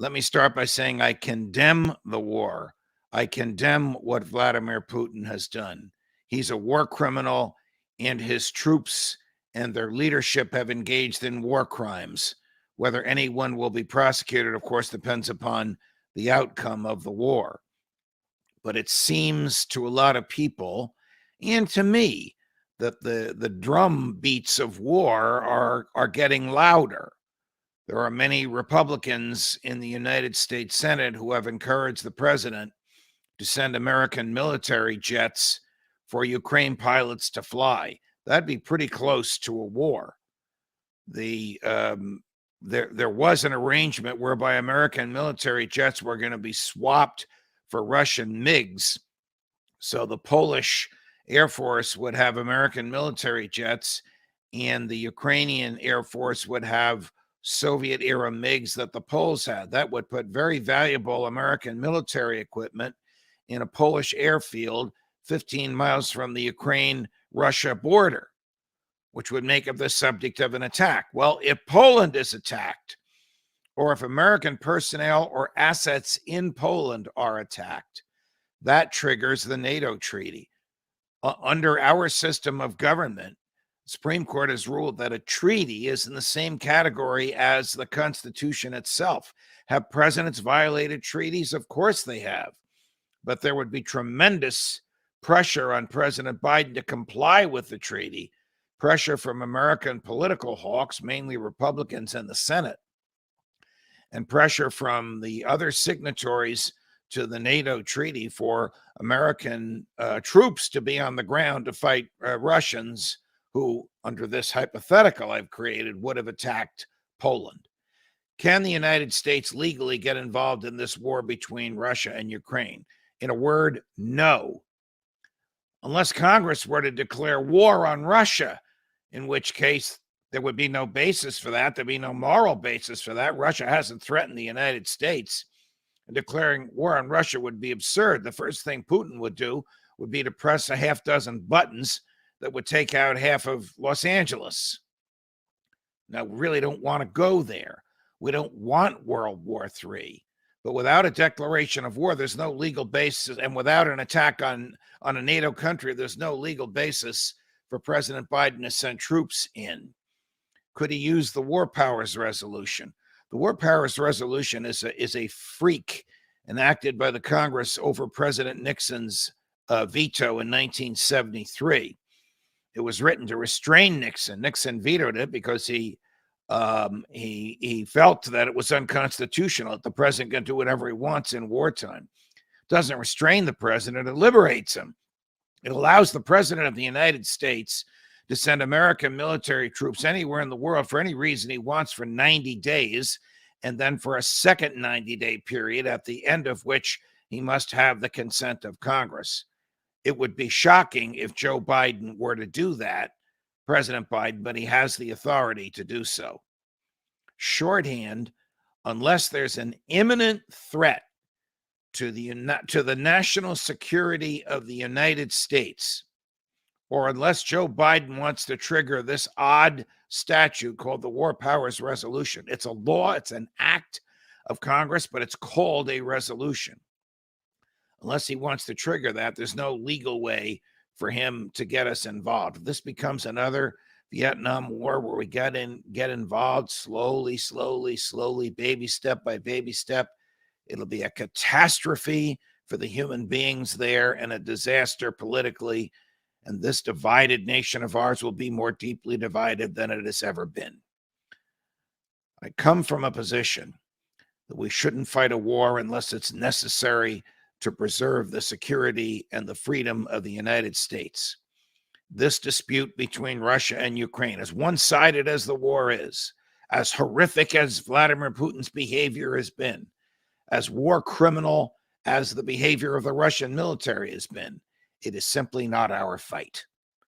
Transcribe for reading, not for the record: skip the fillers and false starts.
Let me start by saying I condemn the war. I condemn what Vladimir Putin has done. He's a war criminal, and his troops and their leadership have engaged in war crimes. Whether anyone will be prosecuted, of course, depends upon the outcome of the war. But it seems to a lot of people, and to me, that the drum beats of war are getting louder. There are many Republicans in the United States Senate who have encouraged the president to send American military jets for Ukraine pilots to fly. That'd be pretty close to a war. There was an arrangement whereby American military jets were going to be swapped for Russian MiGs. So the Polish Air Force would have American military jets, and the Ukrainian Air Force would have Soviet era MiGs that the Poles had. That would put very valuable American military equipment in a Polish airfield 15 miles from the Ukraine-Russia border, which would make it the subject of an attack. Well, if Poland is attacked, or if American personnel or assets in Poland are attacked, that triggers the NATO treaty. Under our system of government, the Supreme Court has ruled that a treaty is in the same category as the Constitution itself. Have presidents violated treaties? Of course they have. But there would be tremendous pressure on President Biden to comply with the treaty, pressure from American political hawks, mainly Republicans in the Senate, and pressure from the other signatories to the NATO treaty for American troops to be on the ground to fight Russians who, under this hypothetical I've created, would have attacked Poland. Can the United States legally get involved in this war between Russia and Ukraine? In a word, no. Unless Congress were to declare war on Russia, in which case there would be no basis for that. There'd be no moral basis for that. Russia hasn't threatened the United States. And declaring war on Russia would be absurd. The first thing Putin would do would be to press a half dozen buttons that would take out half of Los Angeles. Now, we really don't want to go there. We don't want World War III. But without a declaration of war, there's no legal basis. And without an attack on a NATO country, there's no legal basis for President Biden to send troops in. Could he use the War Powers Resolution? The War Powers Resolution is a freak enacted by the Congress over President Nixon's veto in 1973. It was written to restrain Nixon. Nixon vetoed it because he felt that it was unconstitutional, that the president can do whatever he wants in wartime. It doesn't restrain the president, it liberates him. It allows the president of the United States to send American military troops anywhere in the world for any reason he wants for 90 days, and then for a second 90-day period, at the end of which he must have the consent of Congress. It would be shocking if Joe Biden were to do that, President Biden, but he has the authority to do so. Shorthand, unless there's an imminent threat to the national security of the United States, or unless Joe Biden wants to trigger this odd statute called the War Powers Resolution. It's a law, it's an act of Congress, but it's called a resolution. Unless he wants to trigger that, there's no legal way for him to get us involved. If this becomes another Vietnam War where we get involved slowly, baby step by baby step, it'll be a catastrophe for the human beings there and a disaster politically. And this divided nation of ours will be more deeply divided than it has ever been. I come from a position that we shouldn't fight a war unless it's necessary to preserve the security and the freedom of the United States. This dispute between Russia and Ukraine, as one-sided as the war is, as horrific as Vladimir Putin's behavior has been, as war criminal as the behavior of the Russian military has been, it is simply not our fight.